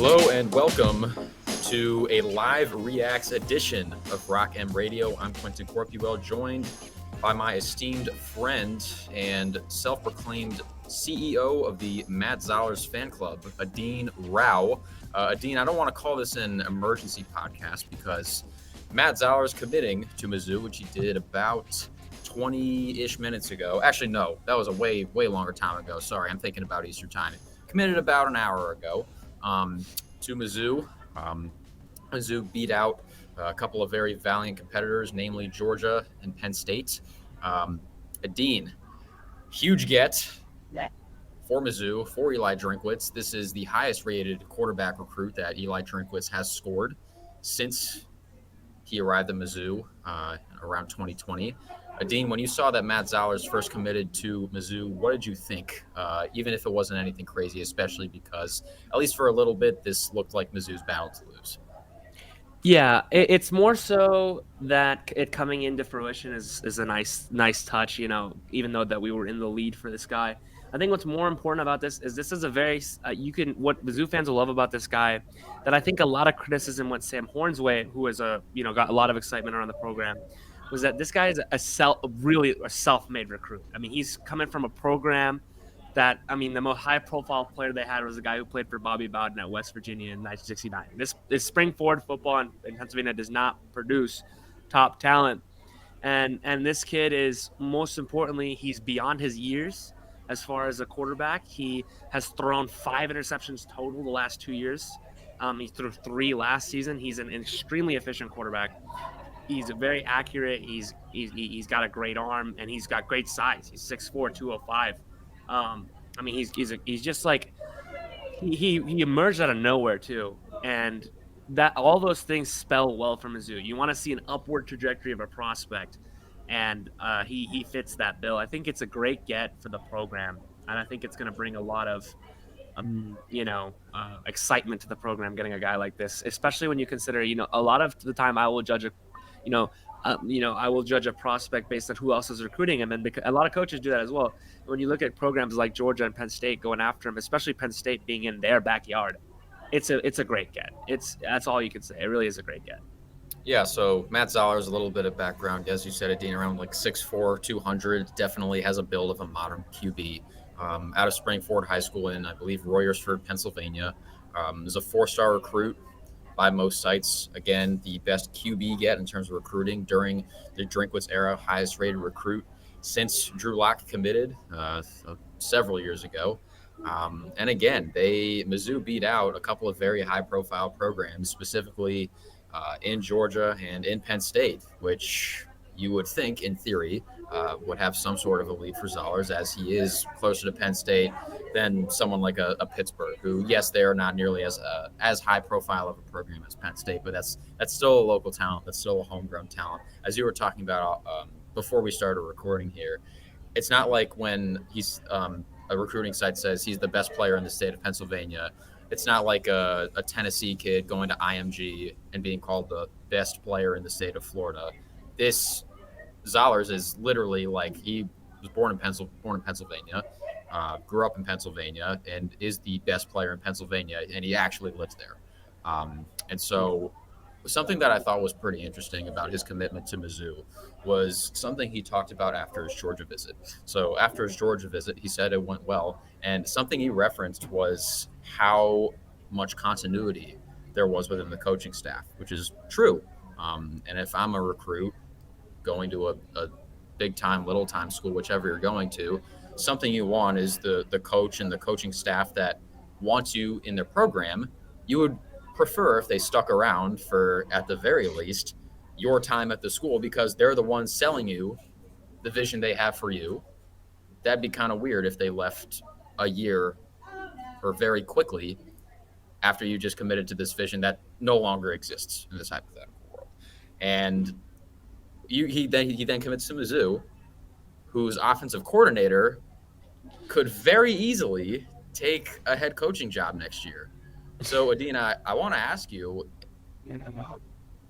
Hello and welcome to a live Reacts edition of Rock M Radio. I'm Quentin Corpuel, joined by my esteemed friend and self-proclaimed CEO of the Matt Zollers fan club, Adeen Rao. Adeen, I don't want to call this an emergency podcast because Matt Zollers committing to Mizzou, which he did about 20-ish minutes ago. Actually, no, that was a way longer time ago. Sorry, I'm thinking about Eastern time. Committed about an hour ago to Mizzou. Mizzou beat out a couple of very valiant competitors, namely Georgia and Penn State. Adeen, huge get for Mizzou, for Eli Drinkwitz. This is the highest rated quarterback recruit that Eli Drinkwitz has scored since he arrived at Mizzou around 2020. Adeen, when you saw that Matt Zollers first committed to Mizzou, what did you think? Even if it wasn't anything crazy, especially because, at least for a little bit, this looked like Mizzou's battle to lose. Yeah, it's more so that it coming into fruition is a nice touch, even though that we were in the lead for this guy. I think what's more important about this is a very what Mizzou fans will love about this guy, that I think a lot of criticism went Sam Horn's way, who is got a lot of excitement around the program, was that this guy is really a self-made recruit. I mean, he's coming from a program that, the most high-profile player they had was a guy who played for Bobby Bowden at West Virginia in 1969. This spring forward football in Pennsylvania does not produce top talent. And this kid is, most importantly, he's beyond his years as far as a quarterback. He has thrown 5 interceptions total the last 2 years. He threw 3 last season. He's an extremely efficient quarterback. He's very accurate. He's got a great arm, and he's got great size. He's 6'4", 205. He's just like he emerged out of nowhere too, and that all those things spell well for Mizzou. You want to see an upward trajectory of a prospect, and he fits that bill. I think it's a great get for the program, and I think it's going to bring a lot of excitement to the program getting a guy like this, especially when you consider a lot of the time I will judge I will judge a prospect based on who else is recruiting him, and because a lot of coaches do that as well. When you look at programs like Georgia and Penn State going after him, especially Penn State being in their backyard, it's a great get. That's all you can say. It really is a great get. Yeah, so Matt Zollers, a little bit of background, as you said, Adeen, around like 6'4", 200, definitely has a build of a modern QB. Out of Springford High School in, I believe, Royersford, Pennsylvania. Is a 4-star recruit by most sites. Again, the best QB get in terms of recruiting during the Drinkwitz era, highest rated recruit since Drew Lock committed several years ago. And again, Mizzou beat out a couple of very high-profile programs, specifically in Georgia and in Penn State, which you would think, in theory, would have some sort of a lead for Zollers, as he is closer to Penn State than someone like a Pittsburgh, who, yes, they are not nearly as high profile of a program as Penn State, but that's still a local talent. That's still a homegrown talent. As you were talking about before we started recording here, it's not like when he's a recruiting site says he's the best player in the state of Pennsylvania. It's not like a Tennessee kid going to IMG and being called the best player in the state of Florida. This Zollers is literally like, he was born in Pennsylvania, grew up in Pennsylvania, and is the best player in Pennsylvania, and he actually lives there. And so something that I thought was pretty interesting about his commitment to Mizzou was something he talked about after his Georgia visit. So after his Georgia visit, he said it went well, and something he referenced was how much continuity there was within the coaching staff, which is true. And if I'm a recruit going to a big time, little time school, whichever you're going to, something you want is the coach and the coaching staff that wants you in their program. You would prefer if they stuck around for, at the very least, your time at the school, because they're the ones selling you the vision they have for you. That'd be kind of weird if they left a year or very quickly after you just committed to this vision that no longer exists in this hypothetical world. And he then commits to Mizzou, whose offensive coordinator could very easily take a head coaching job next year. So, Adeen, I want to ask you,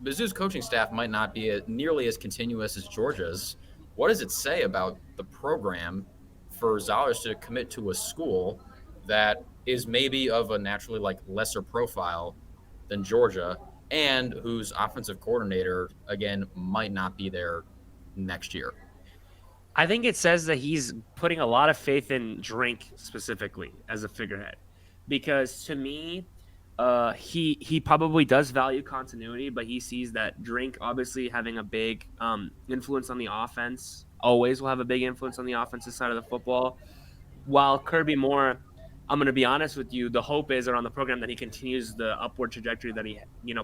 Mizzou's coaching staff might not be nearly as continuous as Georgia's. What does it say about the program for Zollers to commit to a school that is maybe of a naturally like lesser profile than Georgia, and whose offensive coordinator again might not be there next year. I think it says that he's putting a lot of faith in Drink specifically as a figurehead, because to me, he probably does value continuity, but he sees that Drink obviously having a big influence on the offense, always will have a big influence on the offensive side of the football. While Kirby Moore, I'm going to be honest with you, the hope is around the program that he continues the upward trajectory that he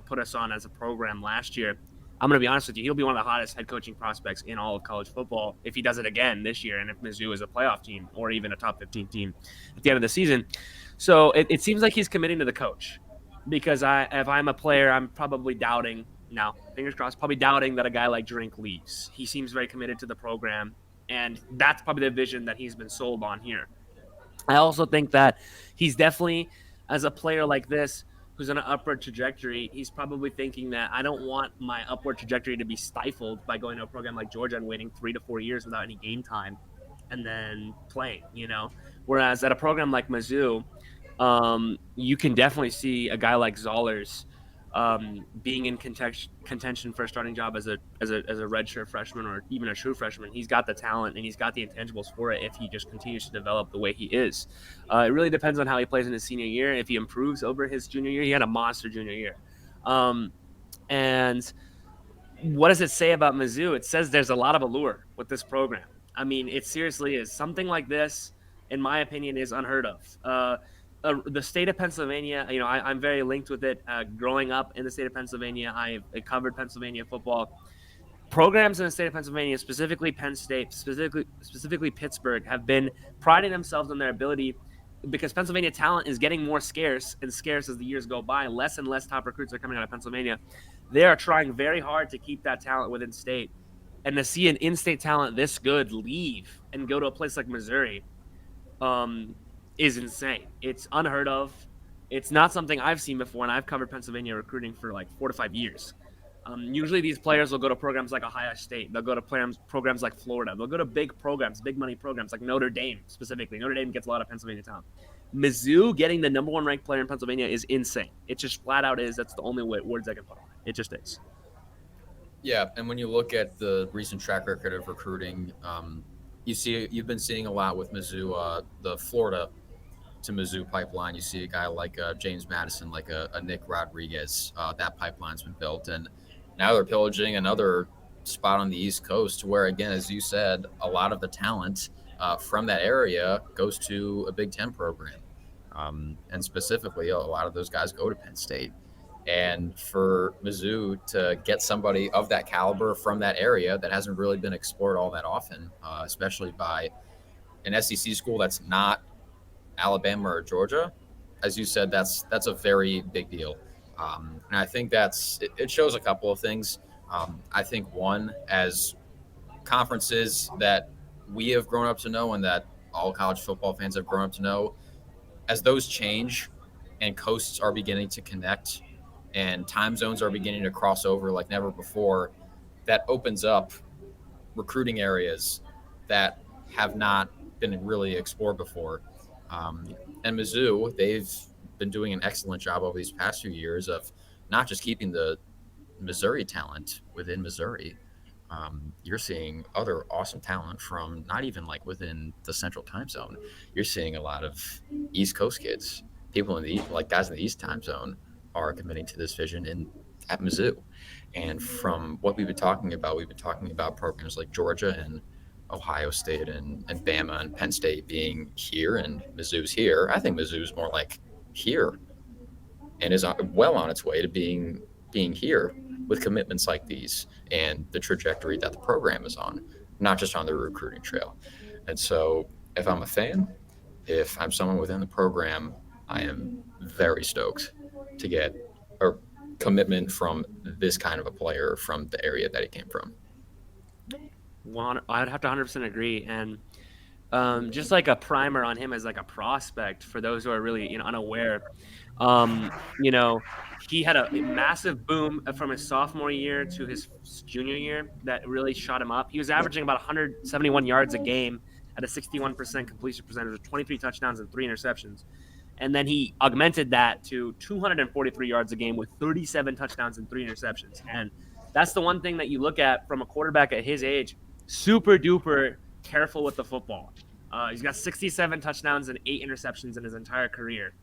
put us on as a program last year. I'm going to be honest with you, he'll be one of the hottest head coaching prospects in all of college football if he does it again this year, and if Mizzou is a playoff team or even a top 15 team at the end of the season. So it seems like he's committing to the coach, because if I'm a player, I'm probably doubting now, fingers crossed, probably doubting that a guy like Drink leaves. He seems very committed to the program, and that's probably the vision that he's been sold on here. I also think that he's definitely, as a player like this, who's on an upward trajectory, he's probably thinking that I don't want my upward trajectory to be stifled by going to a program like Georgia and waiting 3 to 4 years without any game time and then playing. Whereas at a program like Mizzou, you can definitely see a guy like Zollers being in contention for a starting job as a redshirt freshman or even a true freshman. He's got the talent and he's got the intangibles for it if he just continues to develop the way he is. It really depends on how he plays in his senior year. If he improves over his junior year, he had a monster junior year. And what does it say about Mizzou? It says there's a lot of allure with this program. I mean, it seriously is. Something like this, in my opinion, is unheard of. The state of Pennsylvania, I'm very linked with it. Growing up in the state of Pennsylvania, I covered Pennsylvania football. Programs in the state of Pennsylvania, specifically Penn State, specifically Pittsburgh, have been priding themselves on their ability, because Pennsylvania talent is getting more scarce and scarce as the years go by. Less and less top recruits are coming out of Pennsylvania. They are trying very hard to keep that talent within state. And to see an in-state talent this good leave and go to a place like Missouri, is insane. It's unheard of. It's not something I've seen before, and I've covered Pennsylvania recruiting for like 4 to 5 years. Usually these players will go to programs like Ohio State. They'll go to programs like Florida. They'll go to big programs, big money programs like Notre Dame specifically. Notre Dame gets a lot of Pennsylvania talent. Mizzou getting the number one ranked player in Pennsylvania is insane. It just flat out is. That's the only words I can put on it. It just is. Yeah, and when you look at the recent track record of recruiting, you've been seeing a lot with Mizzou, the Florida to Mizzou pipeline. You see a guy like James Madison, like a Nick Rodriguez. That pipeline's been built, and now they're pillaging another spot on the East Coast, where again, as you said, a lot of the talent from that area goes to a Big Ten program, and specifically, a lot of those guys go to Penn State. And for Mizzou to get somebody of that caliber from that area that hasn't really been explored all that often, especially by an SEC school that's not Alabama or Georgia, as you said, that's a very big deal. And I think it shows a couple of things. I think one, as conferences that we have grown up to know and that all college football fans have grown up to know, as those change and coasts are beginning to connect and time zones are beginning to cross over like never before, that opens up recruiting areas that have not been really explored before. And Mizzou, they've been doing an excellent job over these past few years of not just keeping the Missouri talent within Missouri. You're seeing other awesome talent from not even like within the central time zone. You're seeing a lot of East Coast kids, people in the like guys in the East time zone are committing to this vision at Mizzou. And from what we've been talking about programs like Georgia and Ohio State and Bama and Penn State being here and Mizzou's here. I think Mizzou's more like here and is well on its way to being here with commitments like these and the trajectory that the program is on, not just on the recruiting trail. And so if I'm a fan, if I'm someone within the program, I am very stoked to get a commitment from this kind of a player from the area that he came from. Well, I'd have to 100% agree. And just like a primer on him as like a prospect for those who are really unaware, he had a massive boom from his sophomore year to his junior year that really shot him up. He was averaging about 171 yards a game at a 61% completion percentage with 23 touchdowns and 3 interceptions. And then he augmented that to 243 yards a game with 37 touchdowns and 3 interceptions. And that's the one thing that you look at from a quarterback at his age, super duper careful with the football. He's got 67 touchdowns and 8 interceptions in his entire career,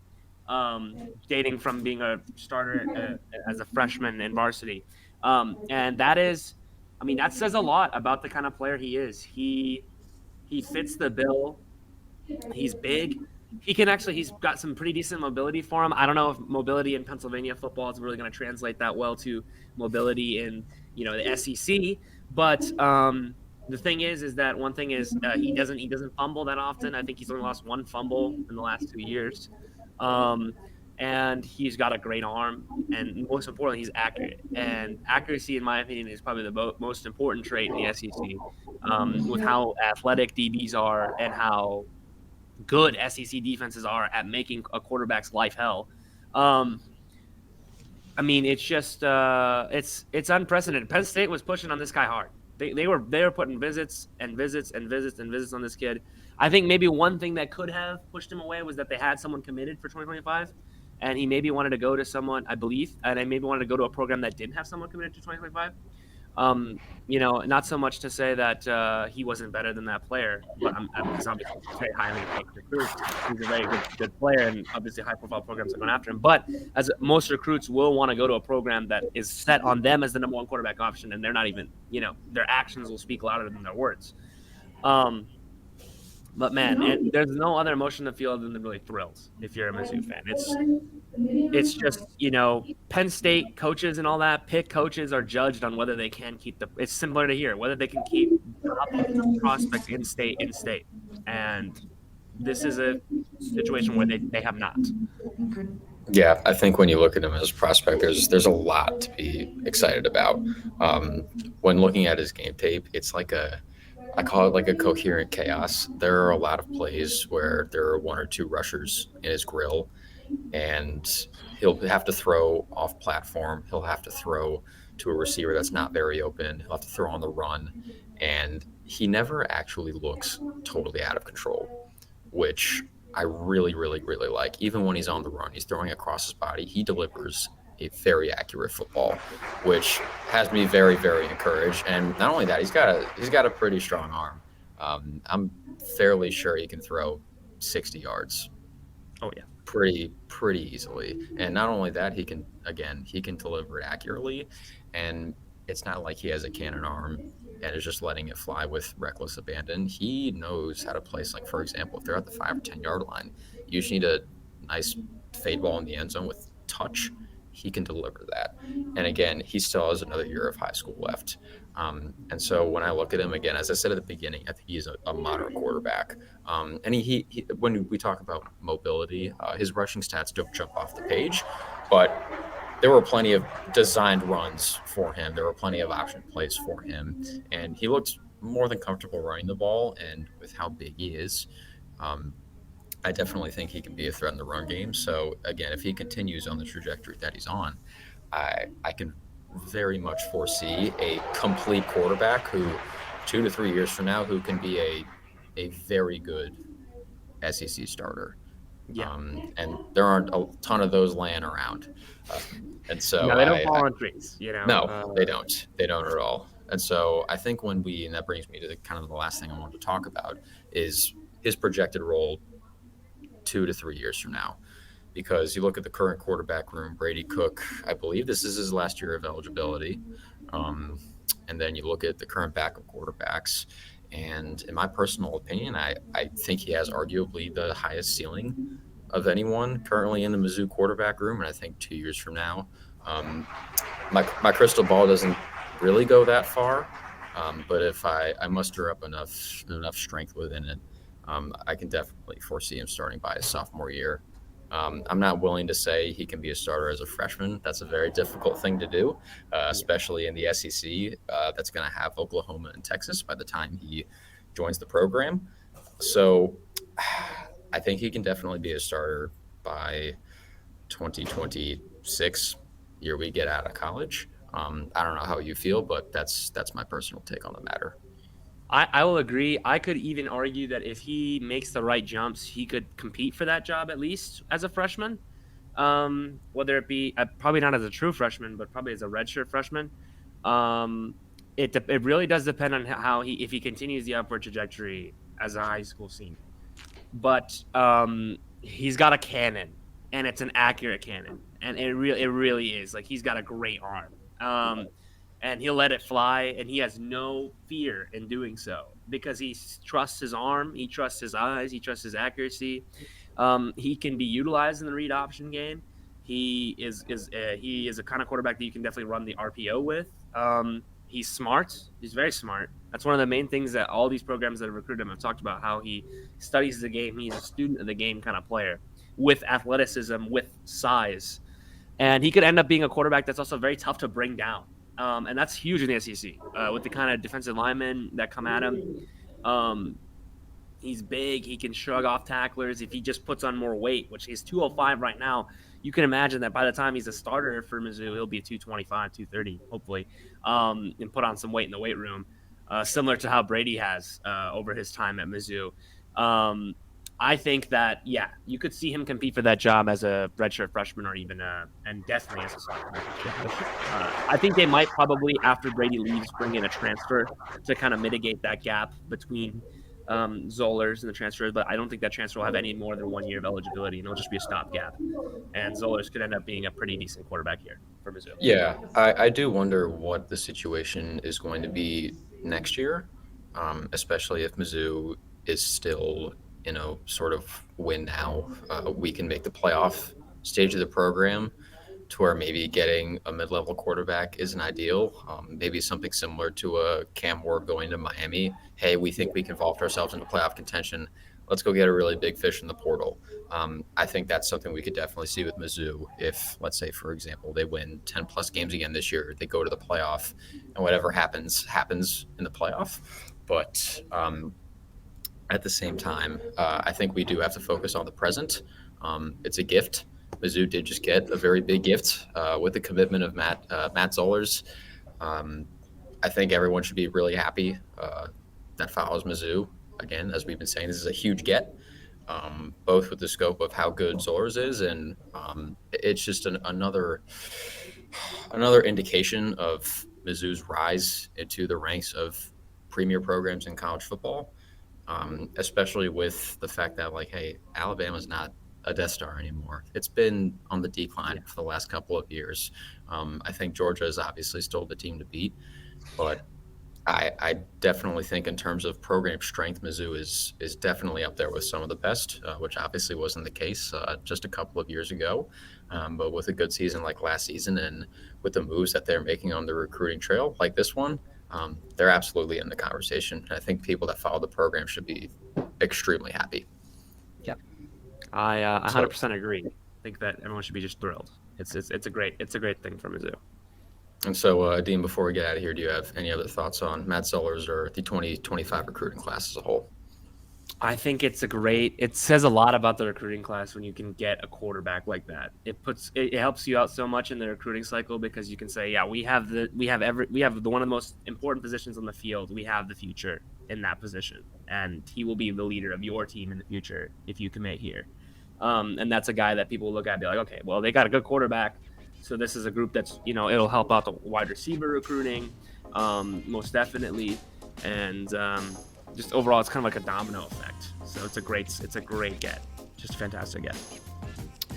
dating from being a starter as a freshman in varsity. And that is, I mean, that says a lot about the kind of player he is. He fits the bill. He's big. He's got some pretty decent mobility for him. I don't know if mobility in Pennsylvania football is really going to translate that well to mobility in, the SEC. But the thing is that one thing is he doesn't fumble that often. I think he's only lost one fumble in the last 2 years. And he's got a great arm, and most importantly, he's accurate. And accuracy, in my opinion, is probably the most important trait in the SEC, with how athletic DBs are and how good SEC defenses are at making a quarterback's life hell. I mean, it's just it's unprecedented. Penn State was pushing on this guy hard. They were putting visits and visits and visits and visits on this kid. I think maybe one thing that could have pushed him away was that they had someone committed for 2025, and he maybe wanted to go to someone, I believe, and I maybe wanted to go to a program that didn't have someone committed to 2025. Not so much to say that he wasn't better than that player, but he's obviously very highly ranked recruit. He's a very good player, and obviously high-profile programs are going after him. But as most recruits will want to go to a program that is set on them as the number one quarterback option, and they're not even, their actions will speak louder than their words. But man, there's no other emotion to feel other than really thrills if you're a Mizzou fan. It's just, Penn State coaches and all that, pick coaches are judged on whether they can keep it's similar to here, whether they can keep top prospects in state. And this is a situation where they have not. Yeah, I think when you look at him as a prospect, there's a lot to be excited about. When looking at his game tape, it's like I call it like a coherent chaos. There are a lot of plays where there are one or two rushers in his grill, and he'll have to throw off platform. He'll have to throw to a receiver that's not very open. He'll have to throw on the run, and he never actually looks totally out of control, which I really, really, really like. Even when he's on the run, he's throwing across his body. He delivers a very accurate football, which has me very, very encouraged. And not only that, he's got a pretty strong arm. I'm fairly sure he can throw 60 yards. Oh yeah, pretty easily. And not only that, he can deliver it accurately, and it's not like he has a cannon arm and is just letting it fly with reckless abandon. He knows how to place, like, for example, if they're at the 5 or 10 yard line, you just need a nice fade ball in the end zone with touch. He can deliver that. And again, he still has another year of high school left. And so when I look at him again, as I said at the beginning, I think he's a modern quarterback. And he when we talk about mobility, his rushing stats don't jump off the page, but there were plenty of designed runs for him. There were plenty of option plays for him, and he looked more than comfortable running the ball. And with how big he is, I definitely think he can be a threat in the run game. So again, if he continues on the trajectory that he's on, I can very much foresee a complete quarterback who 2 to 3 years from now, who can be a very good SEC starter. Yeah. And there aren't a ton of those laying around. And so no, they don't fall on trees, No, they don't. They don't at all. And so I think and that brings me to the last thing I wanted to talk about is his projected role 2 to 3 years from now. Because you look at the current quarterback room, Brady Cook, I believe this is his last year of eligibility. And then you look at the current backup quarterbacks, and in my personal opinion, I think he has arguably the highest ceiling of anyone currently in the Mizzou quarterback room. And I think 2 years from now, my crystal ball doesn't really go that far. But if I muster up enough strength within it, I can definitely foresee him starting by his sophomore year. I'm not willing to say he can be a starter as a freshman. That's a very difficult thing to do, especially in the SEC. That's going to have Oklahoma and Texas by the time he joins the program. So I think he can definitely be a starter by 2026, year we get out of college. I don't know how you feel, but that's my personal take on the matter. I will agree. I could even argue that if he makes the right jumps, he could compete for that job at least as a freshman. Whether it be probably not as a true freshman, but probably as a redshirt freshman. Um, it really does depend on how if he continues the upward trajectory as a high school senior. But he's got a cannon, and it's an accurate cannon, and it really is. Like, he's got a great arm. And he'll let it fly, and he has no fear in doing so because he trusts his arm, he trusts his eyes, he trusts his accuracy. He can be utilized in the read option game. He is a kind of quarterback that you can definitely run the RPO with. He's smart. He's very smart. That's one of the main things that all these programs that have recruited him have talked about, how he studies the game. He's a student of the game kind of player with athleticism, with size. And he could end up being a quarterback that's also very tough to bring down. And that's huge in the SEC with the kind of defensive linemen that come at him. He's big. He can shrug off tacklers if he just puts on more weight, which he's 205 right now. You can imagine that by the time he's a starter for Mizzou, he'll be 225, 230, hopefully, and put on some weight in the weight room, similar to how Brady has over his time at Mizzou. I think that, yeah, you could see him compete for that job as a redshirt freshman or even and definitely as a sophomore. I think they might probably, after Brady leaves, bring in a transfer to kind of mitigate that gap between Zollers and the transfer, but I don't think that transfer will have any more than 1 year of eligibility, and it'll just be a stopgap. And Zollers could end up being a pretty decent quarterback here for Mizzou. Yeah, I do wonder what the situation is going to be next year, especially if Mizzou is still, sort of win now. We can make the playoff stage of the program to where maybe getting a mid-level quarterback isn't ideal. Maybe something similar to a Cam Ward going to Miami. Hey, we think we can vault ourselves into playoff contention. Let's go get a really big fish in the portal. I think that's something we could definitely see with Mizzou if, let's say, for example, they win 10-plus games again this year. They go to the playoff, and whatever happens in the playoff. But at the same time, I think we do have to focus on the present. It's a gift. Mizzou did just get a very big gift with the commitment of Matt Zollers. I think everyone should be really happy that follows Mizzou. Again, as we've been saying, this is a huge get, both with the scope of how good Zollers is, and it's just another indication of Mizzou's rise into the ranks of premier programs in college football, especially with the fact that, like, hey, Alabama's not a Death Star anymore. It's been on the decline for the last couple of years. I think Georgia is obviously still the team to beat, but I definitely think in terms of program strength, Mizzou is definitely up there with some of the best, which obviously wasn't the case just a couple of years ago. But with a good season like last season and with the moves that they're making on the recruiting trail like this one, they're absolutely in the conversation. I think people that follow the program should be extremely happy. Yep. I 100% agree. I think that everyone should be just thrilled. It's a great thing for Mizzou. And so, Adeen, before we get out of here, do you have any other thoughts on Matt Zollers or the 2025 recruiting class as a whole? I think it says a lot about the recruiting class when you can get a quarterback like that. It helps you out so much in the recruiting cycle because you can say, yeah, we have one of the most important positions on the field. We have the future in that position, and he will be the leader of your team in the future if you commit here. And that's a guy that people will look at and be like, okay, well, they got a good quarterback. So this is a group that's, it'll help out the wide receiver recruiting, most definitely. And just overall, it's kind of like a domino effect. So it's a great get. Just a fantastic get.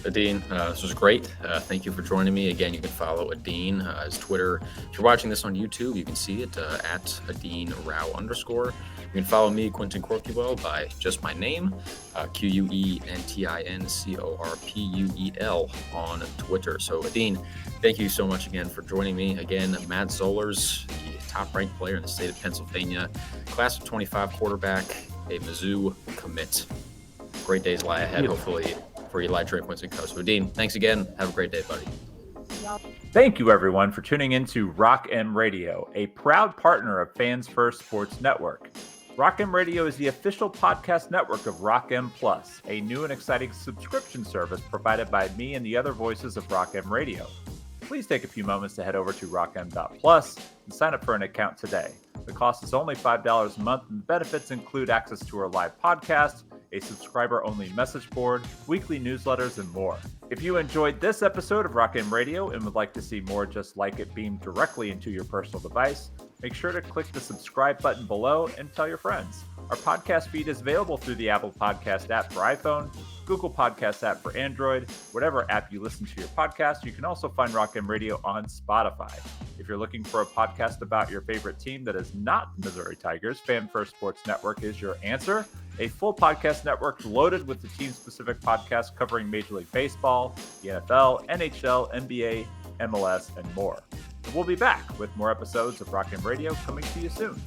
Adeen, this was great. Thank you for joining me. Again, you can follow Adeen, his Twitter. If you're watching this on YouTube, you can see it at AdeenRao_. You can follow me, Quentin Corpuel, by just my name, QuentinCorpuel on Twitter. So, Adeen, thank you so much again for joining me. Again, Matt Zollers, the top-ranked player in the state of Pennsylvania, class of 25 quarterback, a Mizzou commit. Great days lie ahead, hopefully, for Eli Drinkwitz and Co. So, Adeen, thanks again. Have a great day, buddy. Thank you, everyone, for tuning in to Rock M Radio, a proud partner of Fans First Sports Network. Rock M Radio is the official podcast network of Rock M Plus, a new and exciting subscription service provided by me and the other voices of Rock M Radio. please take a few moments to head over to rockm.plus and sign up for an account today. The cost is only $5 a month, and the benefits include access to our live podcast, a subscriber-only message board, weekly newsletters, and more. If you enjoyed this episode of Rock M Radio and would like to see more just like it beamed directly into your personal device, make sure to click the subscribe button below and tell your friends. Our podcast feed is available through the Apple Podcast app for iPhone, Google Podcast app for Android, whatever app you listen to your podcast. You can also find Rock M Radio on Spotify. If you're looking for a podcast about your favorite team that is not the Missouri Tigers, Fan First Sports Network is your answer. A full podcast network loaded with the team-specific podcasts covering Major League Baseball, the NFL, NHL, NBA, MLS, and more. And we'll be back with more episodes of Rock M Radio coming to you soon.